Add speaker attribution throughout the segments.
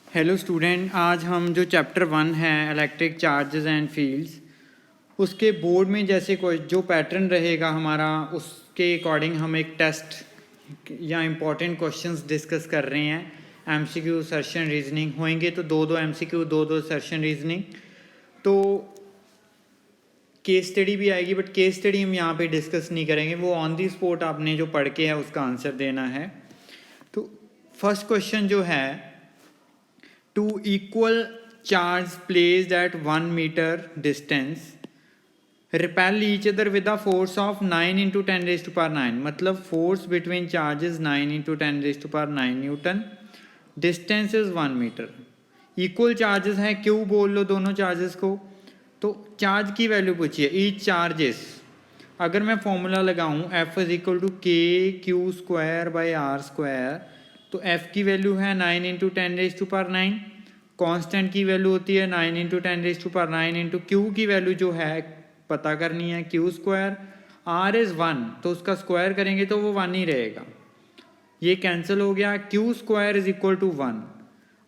Speaker 1: Hello student, आज हम जो चैप्टर 1 है इलेक्ट्रिक चार्जेस एंड फील्ड्स, उसके बोर्ड में जैसे कोई जो पैटर्न रहेगा हमारा, उसके अकॉर्डिंग हम एक टेस्ट या इम्पोर्टेंट क्वेश्चंस डिस्कस कर रहे हैं। एमसीक्यू, सर्शन, रीजनिंग होंगे तो दो एमसीक्यू, दो सर्शन, रीजनिंग। तो केस स्टडी भी आएगी, बट केस स्टडी हम यहाँ पे डिस्कस नहीं करेंगे, वो ऑन दी स्पॉट आपने जो पढ़ के है उसका आंसर देना है। तो फर्स्ट क्वेश्चन जो है, two equal charges placed at 1 meter distance repel each other with a force of 9 into 10 raised to power 9। मतलब force between charges 9 into 10 raised to power 9 Newton, distance is 1 meter। Equal charges हैं, क्यों बोल लो दोनों charges को। तो charge की value पूछिए, each charges. अगर मैं फॉर्मूला लगाऊं F is equal to k q square by r square, तो F की वैल्यू है 9 into 10 raise to power 9। Constant की वैल्यू होती है 9 into 10 raise to power 9 into q की वैल्यू जो है पता करनी है, क्यू स्क्वायर। आर इज़ 1, तो उसका स्क्वायर करेंगे तो वो 1 ही रहेगा, ये कैंसिल हो गया। Q square is equal to 1।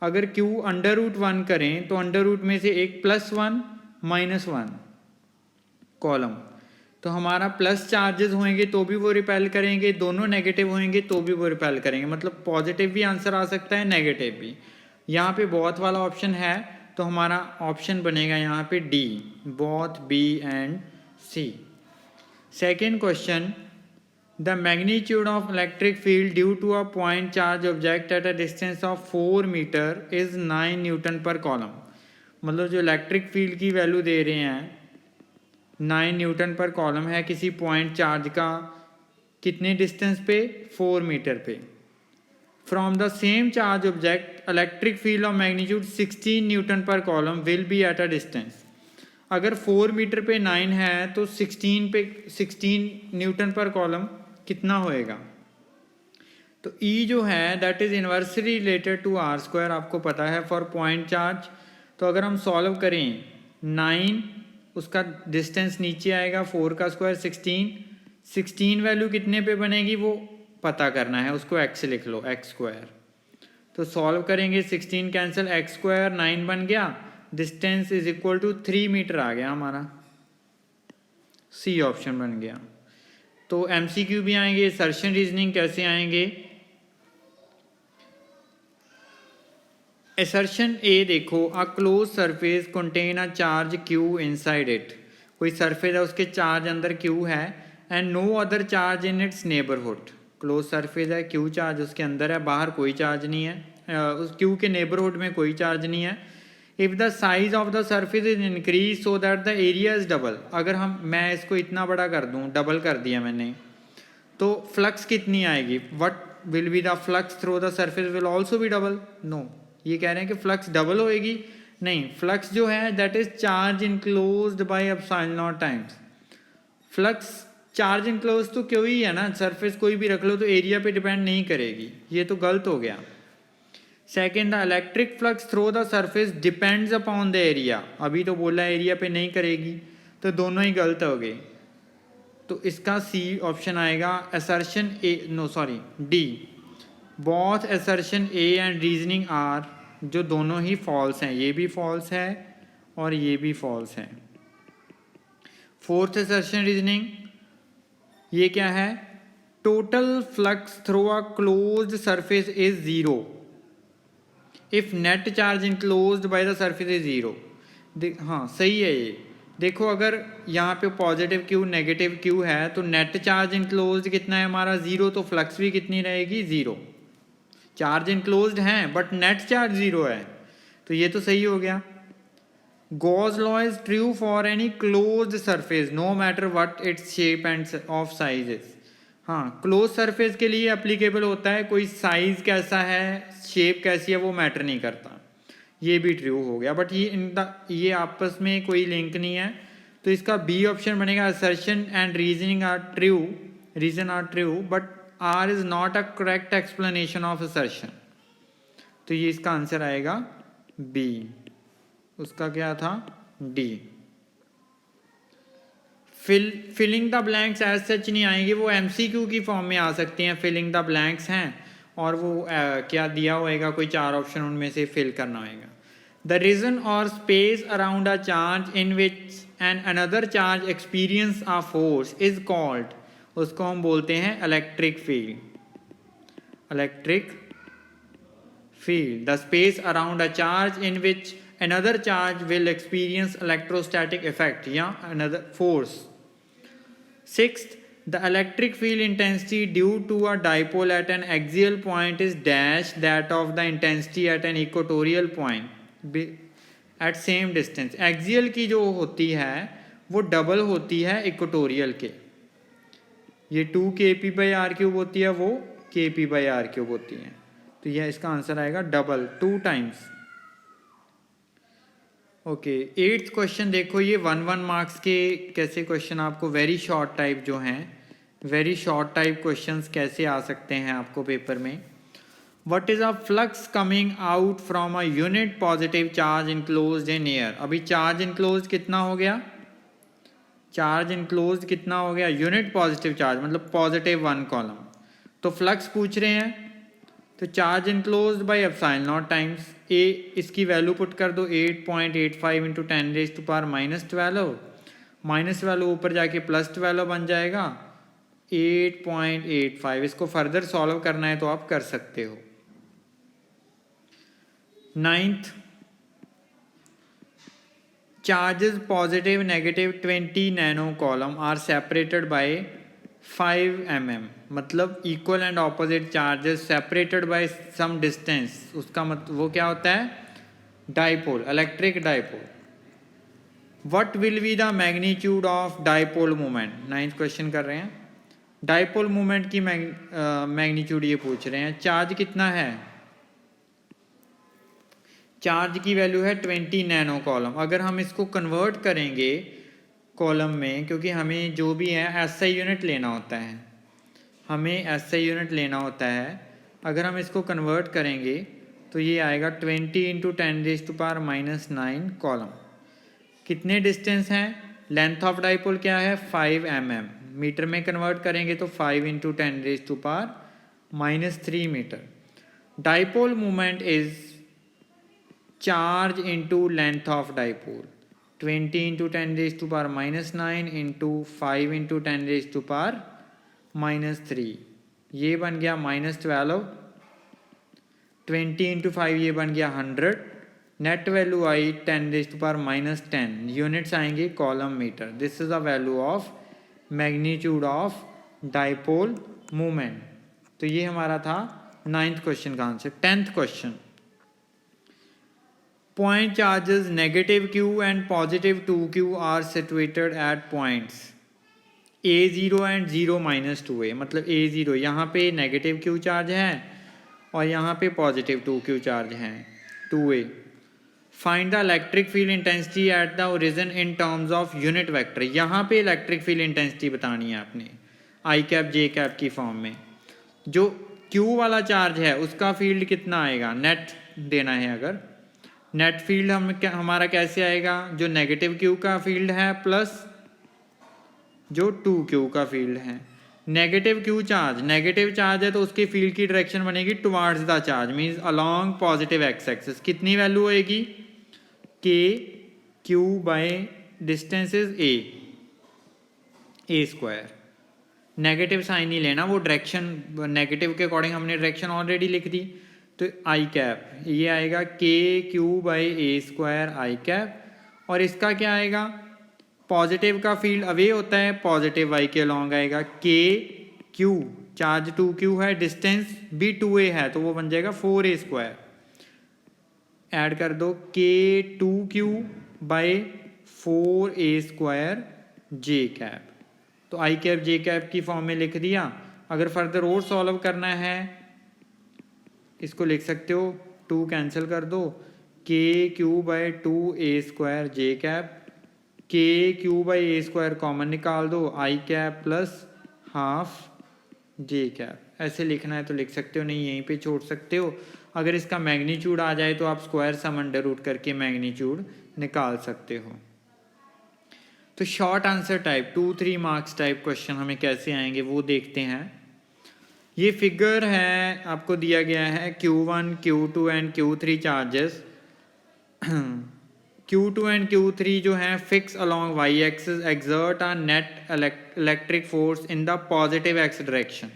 Speaker 1: अगर क्यू अंडर रूट 1 करें तो अंडर रूट में से एक +1 -1 कॉलम, तो हमारा प्लस चार्जेस होंगे तो भी वो रिपेल करेंगे, दोनों नेगेटिव होंगे तो भी वो रिपेल करेंगे। मतलब पॉजिटिव भी आंसर आ सकता है, नेगेटिव भी। यहाँ पे बोथ वाला ऑप्शन है, तो हमारा ऑप्शन बनेगा यहाँ पे D, both B and C. Second question, the magnitude of electric field due to a point charge object at a distance of 4 metre is 9 newton पर कॉलम। मतलब जो इलेक्ट्रिक फील्ड की वैल्यू दे रहे हैं 9 न्यूटन पर कॉलम है किसी पॉइंट चार्ज का, कितने डिस्टेंस पे, 4 मीटर पे। From the same charge object electric field of magnitude 16 newton पर coulomb will be at a distance. अगर 4 मीटर पे 9 है तो 16 न्यूटन पर कॉलम कितना होएगा। तो E जो है that is inversely related to r square, आपको पता है फॉर पॉइंट चार्ज। तो अगर हम सॉल्व करें 9, उसका डिस्टेंस नीचे आएगा, 4 का स्क्वायर 16 वैल्यू कितने पे बनेगी वो पता करना है, उसको x लिख लो, x स्क्वायर। तो सॉल्व करेंगे 16 कैंसिल, x स्क्वायर 9 बन गया, distance is equal to 3 metre आ गया हमारा, सी ऑप्शन बन गया। तो MCQ भी आएंगे, सर्शन रीजनिंग कैसे आएंगे। असर्शन ए देखो, a close surface contain a charge q inside it. कोई सरफेस है, उसके चार्ज अंदर क्यू है, and no other charge in its neighbourhood. Close surface है, क्यू चार्ज उसके अंदर है, बाहर कोई चार्ज नहीं है, उस क्यू के नेबरहुड में कोई चार्ज नहीं है। If the size of the surface is increase so that the area is double. अगर मैं इसको इतना बड़ा कर दूँ, डबल कर दिया मैंने, तो फ्लक्स कितनी आएगी, what will be the flux through the surface will also be double. No, ये कह रहे हैं कि फ्लक्स डबल होएगी, नहीं, फ्लक्स जो है that is charge enclosed by epsilon naught times. Flux charge enclose तो क्यों ही है ना, सरफेस कोई भी रख लो तो एरिया पे डिपेंड नहीं करेगी, ये तो गलत हो गया। Second, the electric flux through the surface depends upon the area, अभी तो बोला एरिया पे नहीं करेगी, तो दोनों ही गलत हो गए। तो इसका सी ऑप्शन आएगा, assertion A, no sorry, D, both assertion A and reasoning R, जो दोनों ही फॉल्स हैं, ये भी फॉल्स है और ये भी फॉल्स है। फोर्थ असर्शन रीजनिंग, ये क्या है, total flux through a closed surface is 0 if net charge enclosed by the surface is 0। हाँ सही है ये। देखो अगर यहाँ पे पॉजिटिव क्यू नेगेटिव क्यू है तो नेट चार्ज इनक्लोज्ड कितना है हमारा, 0, तो फ्लक्स भी कितनी रहेगी, 0। चार्ज इनक्लोज्ड हैं बट नेट चार्ज 0 है, तो ये तो सही हो गया। Gauss law is true for any closed surface no matter what its shape and of size is. हाँ, क्लोज सरफेस के लिए एप्लीकेबल होता है, कोई साइज कैसा है, शेप कैसी है, वो मैटर नहीं करता, ये भी ट्रू हो गया। बट ये आपस में कोई लिंक नहीं है, तो इसका बी ऑप्शन बनेगा, assertion and reasoning R true, reason R true but R is not a correct explanation of assertion. तो ये इसका आंसर आएगा बी, उसका क्या था, D. Filling the blanks as such नहीं आएंगे, वो MCQ की फॉर्म में आ सकती हैं, फिलिंग द ब्लैंक्स हैं, और वो क्या दिया होएगा, कोई 4 ऑप्शन उनमें से फिल करना होएगा। द रीजन और space around a charge in which and another charge experience a force is called, उसको हम बोलते हैं electric field. Electric field, the space around a charge in which another charge will experience electrostatic effect या another force. Sixth, the electric field intensity due to a dipole at an axial point is dash that of the intensity at an equatorial point at same distance. Axial की जो होती है वो double होती है equatorial के, ये 2 kp/r³ होती है, वो kp/r³ होती है, तो यह इसका आंसर आएगा double, 2 times. Okay, 8th question देखो, ये 1 मार्क्स के कैसे क्वेश्चन आपको वेरी शॉर्ट टाइप जो हैं, वेरी शॉर्ट टाइप क्वेश्चंस कैसे आ सकते हैं आपको पेपर में। What is a flux coming out from a unit positive charge enclosed in air. अभी चार्ज इनक्लोज्ड कितना हो गया, चार्ज इनक्लोज्ड कितना हो गया, यूनिट पॉजिटिव चार्ज मतलब पॉजिटिव 1 कॉलम, तो फ्लक्स पूछ रहे हैं, तो charge enclosed by epsilon naught times A, इसकी वैल्यू पुट कर दो 8.85 इंटू 10⁻⁻12, -12 ऊपर जाके +12 बन जाएगा 8.85। इसको फर्दर सॉल्व करना है तो आप कर सकते हो। 9th, charges positive negative 20 nano coulomb are separated by 5 mm, मतलब equal and opposite charges separated by some distance, उसका मतलब वो क्या होता है, dipole, electric dipole. What will be the magnitude of dipole moment, 9th question कर रहे हैं, डाइपोल मोमेंट की मैग्नीट्यूड ये पूछ रहे हैं। चार्ज कितना है, चार्ज की वैल्यू है 20 नैनो कॉलम। अगर हम इसको कन्वर्ट करेंगे कॉलम में, क्योंकि हमें जो भी है SI यूनिट लेना होता है, हमें SI यूनिट लेना होता है, अगर हम इसको कन्वर्ट करेंगे तो ये आएगा 20 इंटू 10⁻⁹ कॉलम। कितने डिस्टेंस हैं, लेंथ ऑफ डाइपोल क्या है 5 mm, मीटर में कन्वर्ट करेंगे तो 5 into 10⁻³ metre. Dipole moment is charge into length of dipole, 20 into 10⁻⁹ into 5 into 10⁻⁻3, ये बन गया -12, 20 इंटू 5 ये बन गया 100, नेट वैल्यू आई 10⁻10, यूनिट्स आएंगे coulomb metre. This is a value of magnitude of dipole moment. तो ये हमारा था 9th क्वेश्चन का answer. 10th question, point charges negative q and positive 2q are situated at points a0 and 0-2a, मतलब a0 यहाँ पे negative q charge है और यहाँ पे पॉजिटिव 2q चार्ज है 2a। Find the electric field intensity at the origin in terms of unit vector. यहाँ पे इलेक्ट्रिक फील्ड इंटेंसिटी बतानी है आपने I कैप J कैप की फॉर्म में। जो q वाला चार्ज है उसका फील्ड कितना आएगा, नेट देना है। अगर नेट फील्ड हमारा कैसे आएगा, जो नेगेटिव q का फील्ड है प्लस जो 2q का फील्ड है। Negative q charge, negative charge है तो उसकी फील्ड की डायरेक्शन बनेगी towards the charge, means along positive x axis. कितनी वैल्यू होएगी, k q by distance is a square. Negative sign नहीं लेना, वो डायरेक्शन नेगेटिव के अकॉर्डिंग हमने डायरेक्शन ऑलरेडी लिख दी, तो I कैप ये आएगा k/a² I कैप। और इसका क्या आएगा, पॉजिटिव का फील्ड अवे होता है, पॉजिटिव y के अलोंग आएगा kq, चार्ज 2q है, डिस्टेंस भी 2a है, तो वो बन जाएगा 4a²। ऐड कर दो k2q/4a² J कैप, तो I कैप J कैप की फॉर्म में लिख दिया। अगर फर्दर और सॉल्व करना है इसको लिख सकते हो, 2 कैंसिल कर दो, kq/2a² J cap, kq/a² common निकाल दो, I cap plus half J cap. ऐसे लिखना है तो लिख सकते हो, नहीं यहीं पे छोड़ सकते हो। अगर इसका मैग्नीट्यूड आ जाए तो आप स्क्वायर सम अंडर रूट करके मैग्नीट्यूड निकाल सकते हो। तो short answer type 2-3 marks type question हमें कैसे आएंगे वो देखते हैं। ये फिगर है आपको दिया गया है Q1, Q2 and Q3 charges. Q2 and Q3 जो हैं fix along y axis exert a net electric force in the positive x direction.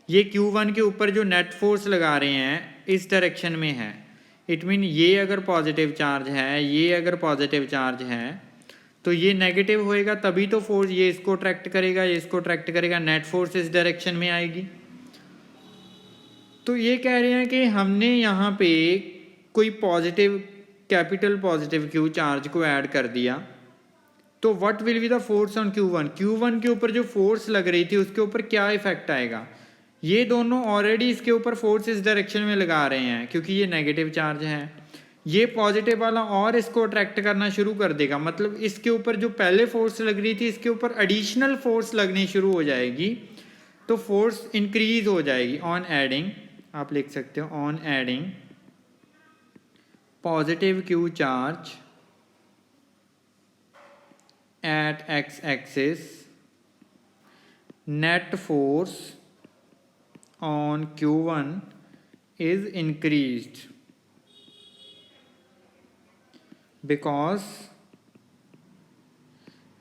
Speaker 1: ये Q1 के ऊपर जो नेट फोर्स लगा रहे हैं इस डायरेक्शन में है। इट मीन ये अगर पॉजिटिव चार्ज है, ये अगर पॉजिटिव चार्ज है तो ये नेगेटिव होएगा, तभी तो फोर्स ये इसको अट्रैक्ट करेगा, ये इसको अट्रैक्ट करेगा, नेट फोर्स इस डायरेक्शन में आएगी। तो ये कह रहे हैं कि हमने यहाँ पे कोई positive capital positive Q charge को ऐड कर दिया, तो what will be the force on Q1? Q1 के ऊपर जो फोर्स लग रही थी उसके ऊपर क्या इफेक्ट आएगा? ये दोनों ऑलरेडी इसके ऊपर फोर्स इस डायरेक्शन में लगा रहे हैं क्योंकि ये नेगेटिव चार्ज है। ये पॉजिटिव वाला और इसको अट्रैक्ट करना शुरू कर देगा, मतलब इसके ऊपर जो पहले फोर्स लग रही थी इसके ऊपर एडिशनल फोर्स लगनी शुरू हो जाएगी, तो फोर्स इंक्रीज हो जाएगी। ऑन एडिंग, आप लिख सकते हो on adding positive Q charge at x axis, net force on Q1 is increased because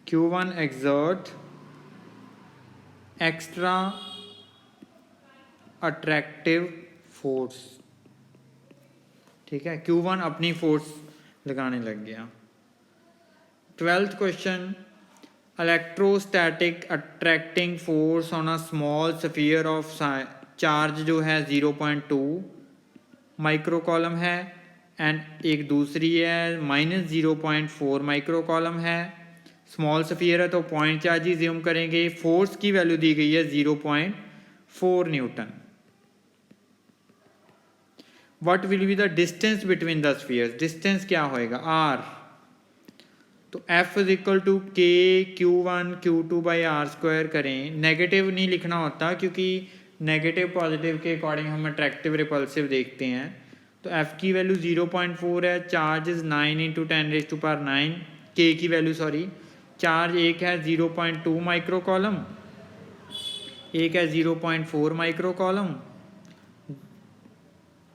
Speaker 1: Q1 exert extra attractive force। ठीक है, Q1 अपनी फोर्स लगाने लग गया। 12th question, electrostatic attracting force on a small sphere of charge जो है 0.2 micro column है, and एक दूसरी है -0.4 माइक्रो कॉलम है। स्मॉल स्फीयर है तो पॉइंट चार्ज ही ज्यूम करेंगे। फोर्स की वैल्यू दी गई है 0.4 Newton. What will be the distance between the spheres? Distance क्या होएगा? r। तो F is equal to k Q1 Q2 by r square करें। नेगेटिव नहीं लिखना होता क्योंकि नेगेटिव पॉजिटिव के अकॉर्डिंग हम अट्रैक्टिव रिपल्सिव देखते हैं। तो F की वैल्यू 0.4 है, चार्ज इज 9 इंटू 10⁹9, के की वैल्यू सॉरी, चार्ज एक है 0.2 माइक्रो कॉलम, एक है 0.4 माइक्रो कॉलम।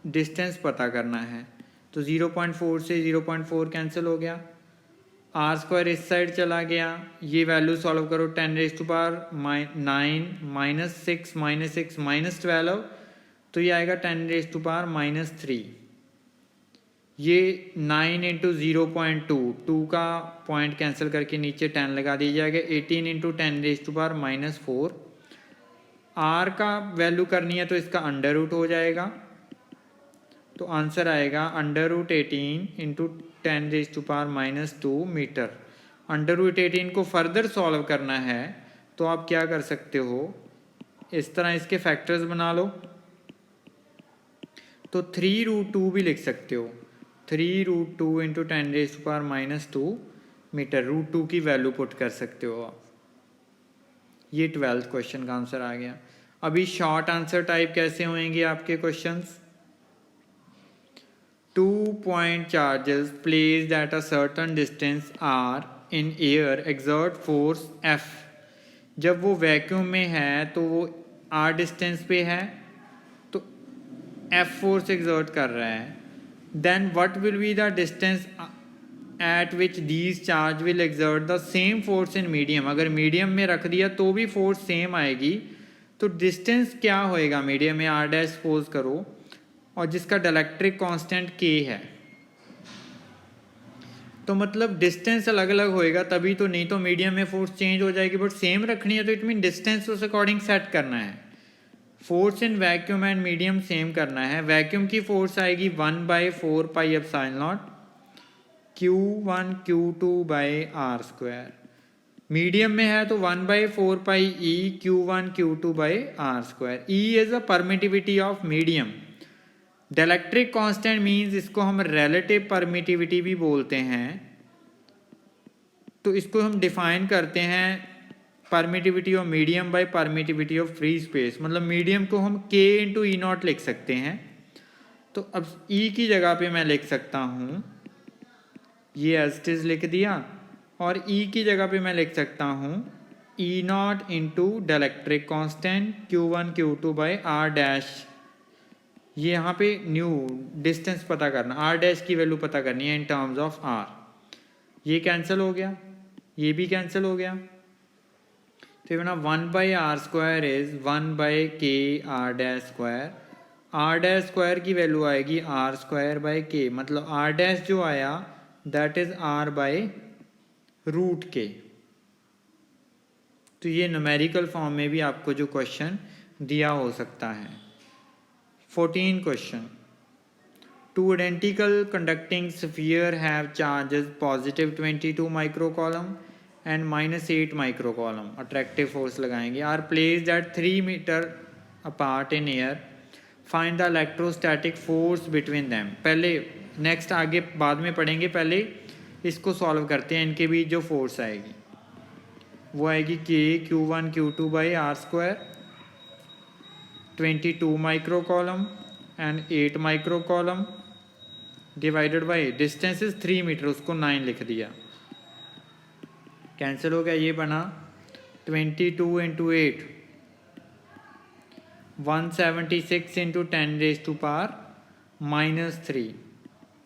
Speaker 1: डिस्टेंस पता करना है तो 0.4 से 0.4 कैंसिल हो गया, आर स्क्वायर इस साइड चला गया। ये वैल्यू सॉल्व करो, 10⁻9 -6 -6 -12, तो ये आएगा 10⁻−3। ये 9 इंटू 0.2, 2 का पॉइंट कैंसिल करके नीचे 10 लगा दिया जाएगा, 18 इंटू 10⁻⁻4। आर का वैल्यू करनी है तो इसका अंडर रूट हो जाएगा, तो आंसर आएगा √18 इंटू 10⁻⁻2 मीटर। √18 को फर्दर सॉल्व करना है तो आप क्या कर सकते हो, इस तरह इसके फैक्टर्स बना लो, तो 3√2 भी लिख सकते हो। 3√2 इंटू 10⁻⁻2 मीटर, √2 की वैल्यू पुट कर सकते हो आप। ये 12th क्वेश्चन का आंसर आ गया। अभी शॉर्ट आंसर टाइप कैसे होंगे आपके questions? 2 point charges placed at a certain distance r in air exert force F। जब वो वैक्यूम में है तो वो r डिस्टेंस पे है तो F फोर्स एक्सर्ट कर रहा है। Then what will be the distance at which these charge will exert the same force in medium? अगर मीडियम में रख दिया तो भी फोर्स सेम आएगी, तो डिस्टेंस क्या होएगा मीडियम में? r' सपोज करो, और जिसका डाइलेक्ट्रिक कांस्टेंट k है, तो मतलब डिस्टेंस अलग अलग होएगा तभी तो, नहीं तो मीडियम में फोर्स चेंज हो जाएगी, बट सेम रखनी है तो इट मीन डिस्टेंस उस अकॉर्डिंग सेट करना है। Force in vacuum and medium same करना है। वैक्यूम की फोर्स आएगी 1/4πε0 Q1 Q2 by r square. Medium में है तो 1/4πe Q1 Q2 by r square. E is a permittivity of medium. Dielectric constant means इसको हम रिलेटिव परमिटिविटी भी बोलते हैं, तो इसको हम डिफाइन करते हैं permittivity of medium by permittivity of free space. मतलब मीडियम को हम k इंटू ई नॉट लिख सकते हैं, तो अब E की जगह पे मैं लिख सकता हूँ, ये एज इट इज लिख दिया, और E की जगह पे मैं लिख सकता हूँ E naught into dielectric constant Q1 Q2 by R dash, ये यहाँ पे न्यू डिस्टेंस पता करना, आर डैश की वैल्यू पता करनी है इन टर्म्स ऑफ आर। ये कैंसिल हो गया, ये भी कैंसिल हो गया, तो ये बना 1/r² is 1/k r dash square. R dash square की वैल्यू आएगी r²/k, मतलब आर डैश जो आया दैट इज r/√k। तो ये न्यूमेरिकल फॉर्म में भी आपको जो क्वेश्चन दिया हो सकता है। 14 question, two identical conducting sphere have charges positive 22 microcoulomb and -8 microcoulomb, attractive force लगाएंगे, are placed at 3 metre apart in air, find the electrostatic force between them. पहले नेक्स्ट आगे बाद में पढ़ेंगे, पहले इसको सॉल्व करते हैं। इनके बीच जो फोर्स आएगी वो आएगी Q1 Q2 by r², 22 microcoulomb and 8 microcoulomb divided by distance is 3 metre, उसको 9 लिख दिया, कैंसिल हो गया, ये बना 22 into 8 176 into 10⁻³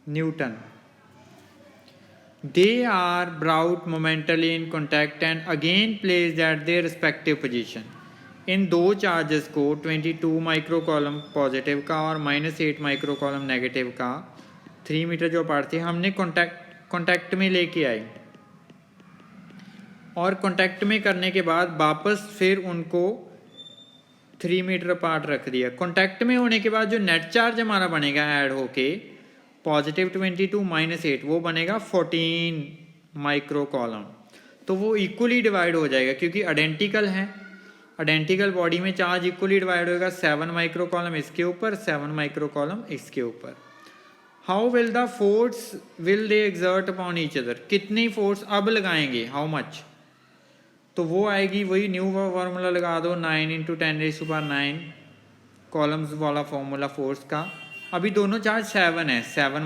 Speaker 1: Newton. They are brought momentarily in contact and again placed at their respective position। इन दो चार्जेस को 22 माइक्रोकॉलम पॉजिटिव का और -8 माइक्रोकॉलम नेगेटिव का 3 मीटर जो अपार्ट थे हमने कॉन्टैक्ट में लेके आए, और कॉन्टैक्ट में करने के बाद वापस फिर उनको 3 मीटर अपार्ट रख दिया। कॉन्टैक्ट में होने के बाद जो नेट चार्ज हमारा बनेगा ऐड होके पॉजिटिव 22 -8 वो बनेगा 14 माइक्रोकॉलम, तो वो इक्वली डिवाइड हो जाएगा क्योंकि आइडेंटिकल है। आइडेंटिकल बॉडी में चार्ज इक्वली डिवाइड होगा, 7 माइक्रोकॉलम इसके ऊपर, 7 माइक्रोकॉलम इसके ऊपर। How will the force will they exert upon each other, कितनी फोर्स अब लगाएंगे, हाउ मच, तो वो आएगी वही न्यू फार्मूला लगा दो 9 इंटू 10⁹ कॉलम्स वाला फॉर्मूला फोर्स का। अभी दोनों चार्ज 7 है, 7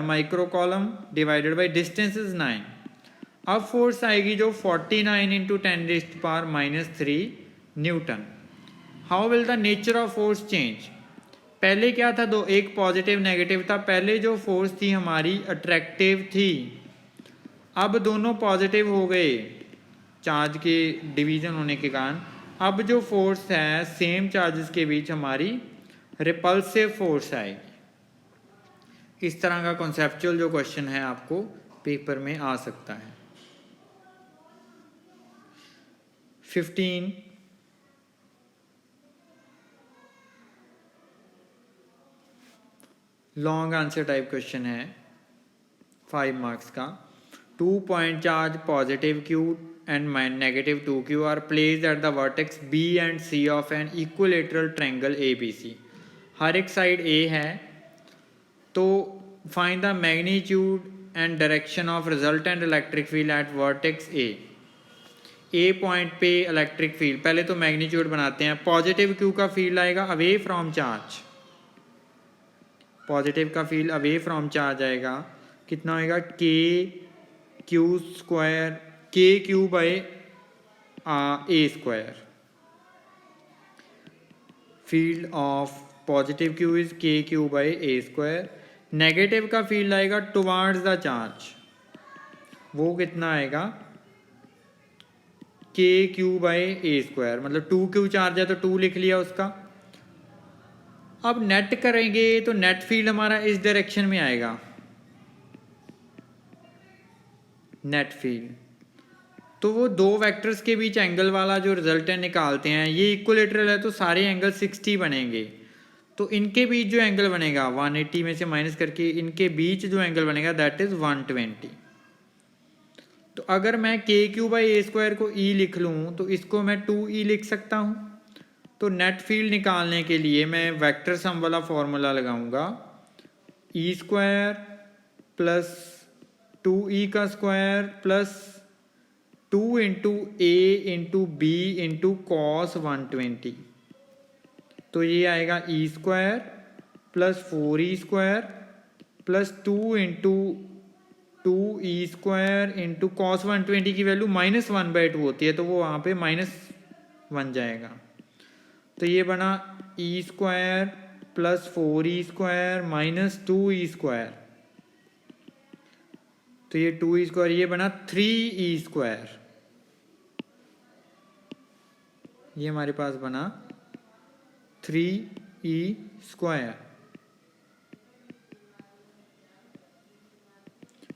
Speaker 1: माइक्रोकॉलम डिवाइडेड बाई डिस्टेंस इज 9। अब फोर्स आएगी जो 49 into 10⁻³ Newton. How will the nature of force change, पहले क्या था, दो एक पॉजिटिव नेगेटिव था, पहले जो फोर्स थी हमारी अट्रैक्टिव थी, अब दोनों पॉजिटिव हो गए चार्ज के डिवीजन होने के कारण। अब जो फोर्स है सेम चार्जेस के बीच हमारी रिपल्सिव फोर्स आएगी। इस तरह का कॉन्सेप्चुअल जो क्वेश्चन है आपको पेपर में आ सकता है। 15 लॉन्ग आंसर टाइप क्वेश्चन है, 5 मार्क्स का। 2 point charge positive Q and negative 2Q are placed at the vertex B and C of an equilateral triangle ABC। हर एक साइड A है, तो find the magnitude and direction of resultant electric field at vertex A point पे electric field. पहले तो magnitude बनाते हैं। Positive Q का field आएगा अवे फ्रॉम चार्ज, पॉजिटिव का फील्ड अवे फ्रॉम चार्ज आएगा, कितना होएगा KQ by A²। Field of positive Q is KQ by A²। Negative का फील्ड आएगा टुवार्ड्स द चार्ज, वो कितना आएगा KQ बाई A², मतलब 2Q चार्ज है तो 2 लिख लिया उसका। अब नेट करेंगे तो नेट फील्ड हमारा इस डायरेक्शन में आएगा, नेट फील्ड। तो वो दो वेक्टर्स के बीच एंगल वाला जो रिजल्टेंट निकालते हैं, ये इक्विलेटरल है तो सारे एंगल 60 बनेंगे, तो इनके बीच जो एंगल बनेगा 180 में से माइनस करके इनके बीच जो एंगल बनेगा दैट इज 120। तो अगर मैं KQ बाई A² को E लिख लूँ तो इसको मैं 2E लिख सकता हूँ। तो नेट फील्ड निकालने के लिए मैं वेक्टर सम वाला फॉर्मूला लगाऊंगा, E² प्लस 2E का square plus 2 into A into B into cos 120, तो ये आएगा E² plus 4E² plus 2 into 2e² into cos 120 की वैल्यू -1/2 होती है, तो वो वहाँ पे -1 जाएगा। तो ये बना e² plus 4e² minus 2e², तो ये 2e², ये बना 3e², ये हमारे पास बना 3e²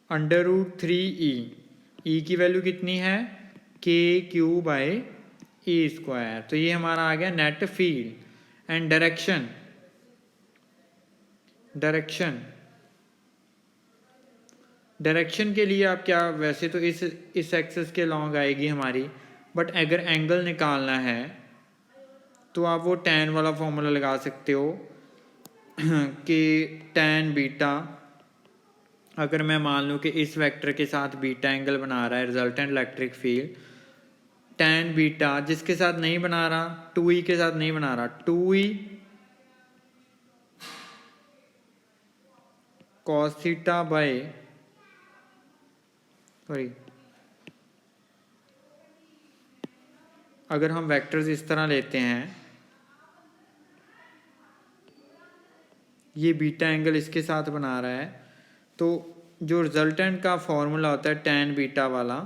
Speaker 1: √3e, e की वैल्यू कितनी है kq/e²। तो ये हमारा आ गया नेट फील्ड। एंड डायरेक्शन के लिए आप क्या, वैसे तो इस एक्सेस के लॉन्ग आएगी हमारी, बट अगर एंगल निकालना है तो आप वो tan वाला फॉर्मूला लगा सकते हो कि tan बीटा, अगर मैं मान लूँ कि इस वेक्टर के साथ बीटा एंगल बना रहा है resultant electric field, tan beta जिसके साथ नहीं बना रहा, 2e के साथ नहीं बना रहा, 2e cos theta by, sorry, अगर हम वेक्टर्स इस तरह लेते हैं, ये बीटा एंगल इसके साथ बना रहा है, तो जो रिजल्टेंट का फॉर्मूला होता है tan बीटा वाला,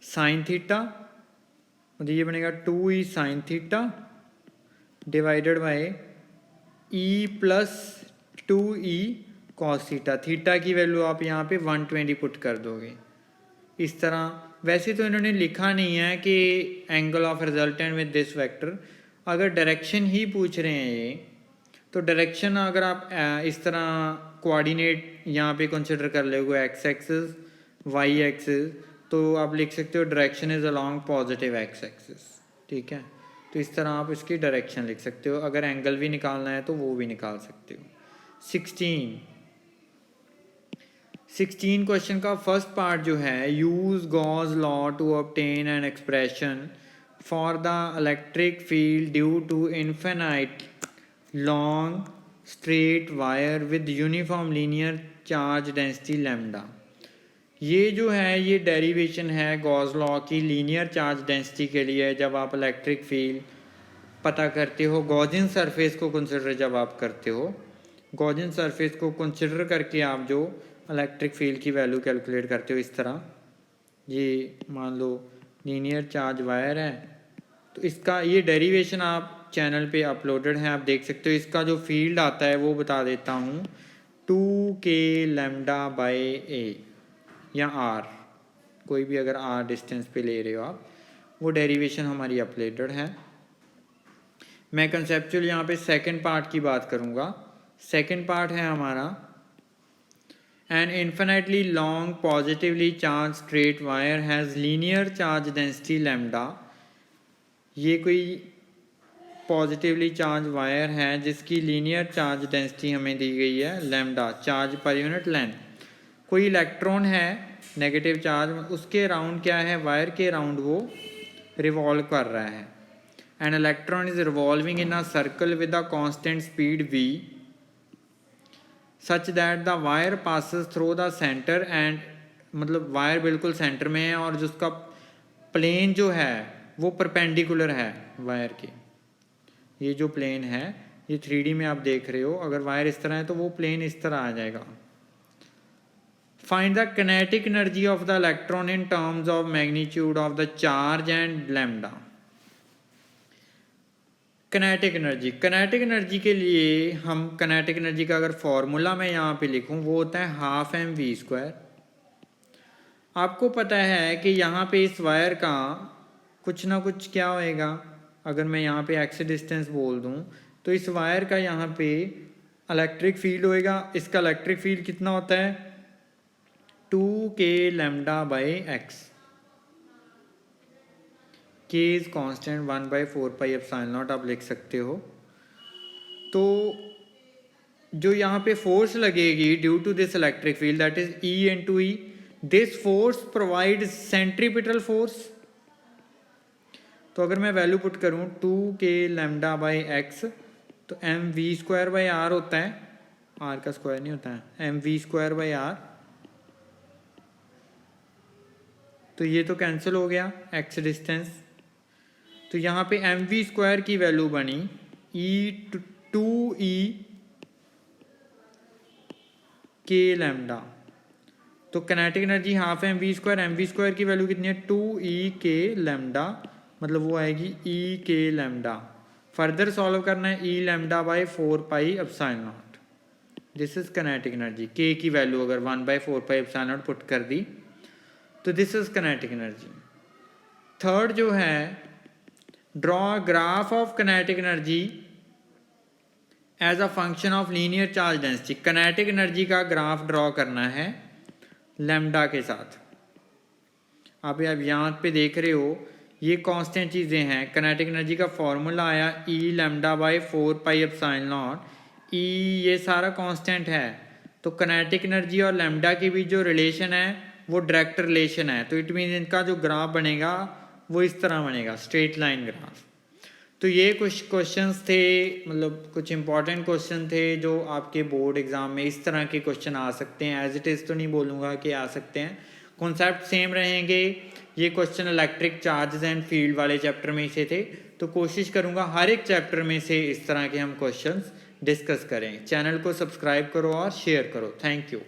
Speaker 1: साइन थीटा, मतलब ये बनेगा 2e sine theta divided by e plus 2e cos theta. Theta की वैल्यू आप यहाँ पे 120 पुट कर दोगे इस तरह। वैसे तो इन्होंने लिखा नहीं है कि angle of resultant with this vector, अगर डायरेक्शन ही पूछ रहे हैं ये, तो डायरेक्शन अगर आप इस तरह कोऑर्डिनेट यहाँ पे कंसिडर कर लोगे एक्स एक्सिस वाई एक्सिस, तो आप लिख सकते हो direction is along positive x axis, ठीक है। तो इस तरह आप इसकी डायरेक्शन लिख सकते हो। अगर एंगल भी निकालना है तो वो भी निकाल सकते हो। 16 क्वेश्चन का फर्स्ट पार्ट जो है, use Gauss law to obtain an expression for the electric field due to infinite long straight wire with uniform linear charge density lambda. ये जो है ये डेरिवेशन है गॉस लॉ की लीनियर चार्ज डेंसिटी के लिए, जब आप इलेक्ट्रिक फील्ड पता करते हो, गॉसियन सरफेस को कंसिडर जब आप करते हो, गॉसियन सरफेस को कंसिडर करके आप जो इलेक्ट्रिक फील्ड की वैल्यू कैलकुलेट करते हो इस तरह। ये मान लो लीनियर चार्ज वायर है, तो इसका ये डेरिवेशन आप चैनल पे अपलोडेड है, आप देख सकते हो। इसका जो फील्ड आता है वो बता देता हूँ, 2k λ/a या r, कोई भी अगर r डिस्टेंस पे ले रहे हो आप, वो डेरिवेशन हमारी अपलोडेड है। मैं कंसेप्चुअल यहाँ पे सेकंड पार्ट की बात करूँगा। सेकंड पार्ट है हमारा, an infinitely long positively charge straight wire has linear charge density lambda. ये कोई पॉजिटिवली चार्ज वायर है जिसकी लीनियर चार्ज डेंसिटी हमें दी गई है lambda, charge per unit length. कोई इलेक्ट्रॉन है नेगेटिव चार्ज, उसके राउंड क्या है, वायर के राउंड वो रिवॉल्व कर रहा है। An electron is revolving in a circle with a constant speed v such that the wire passes through the centre and, मतलब वायर बिल्कुल सेंटर में है और जिसका प्लेन जो है वो परपेंडिकुलर है वायर के। ये जो प्लेन है ये 3D में आप देख रहे हो, अगर वायर इस तरह है तो वो प्लेन इस तरह आ जाएगा। Find the kinetic energy of the electron in terms of magnitude of the charge and lambda. Kinetic energy के लिए हम किनेटिक एनर्जी का अगर फॉर्मूला मैं यहाँ पे लिखूँ वो होता है 12mv²। आपको पता है कि यहाँ पे इस वायर का कुछ ना कुछ क्या होएगा, अगर मैं यहाँ पे एक्स डिस्टेंस बोल दूँ तो इस वायर का यहाँ पे इलेक्ट्रिक फील्ड होएगा। इसका इलेक्ट्रिक फील्ड कितना होता है, 2k λ/x, k is constant 1/4πε0 आप लिख सकते हो। तो जो यहाँ पे फोर्स लगेगी due to this electric field that is E into E, this force provide centripetal force. तो अगर मैं वैल्यू पुट करूँ 2k λ/x, तो mv²/r होता है, आर का स्क्वायर नहीं होता है, mv²/r, तो ये तो कैंसिल हो गया x डिस्टेंस। तो यहाँ पे mv² की वैल्यू बनी E2e k लैम्डा। तो किनेटिक एनर्जी हाफ है mv², की वैल्यू कितनी है 2e k लैम्डा, मतलब वो आएगी e k lambda. Further solve करना है e λ/4πε0, this is kinetic energy. k की वैल्यू अगर 1/4πε0 पुट कर दी तो this is kinetic energy. Third जो है, draw graph of kinetic energy as a function of linear charge density. Kinetic energy का ग्राफ ड्रॉ करना है लैम्डा के साथ। आप यहाँ पे देख रहे हो ये कांस्टेंट चीज़ें हैं। किनेटिक एनर्जी का फॉर्मूला आया e λ/4πε0, e ये सारा कांस्टेंट है। तो किनेटिक एनर्जी और लैम्डा के बीच जो रिलेशन है वो डायरेक्ट रिलेशन है। तो इट मीन इनका जो ग्राफ बनेगा वो इस तरह बनेगा, स्ट्रेट लाइन ग्राफ। तो ये कुछ क्वेश्चंस थे, मतलब कुछ इंपॉर्टेंट क्वेश्चन थे जो आपके बोर्ड एग्जाम में इस तरह के क्वेश्चन आ सकते हैं। एज इट इज़ तो नहीं बोलूँगा कि आ सकते हैं, कॉन्सेप्ट सेम रहेंगे। ये question electric charges and field वाले चैप्टर में से थे, तो कोशिश करूँगा हर एक चैप्टर में से इस तरह के हम क्वेश्चंस डिस्कस करें। चैनल को सब्सक्राइब करो और शेयर करो। Thank you.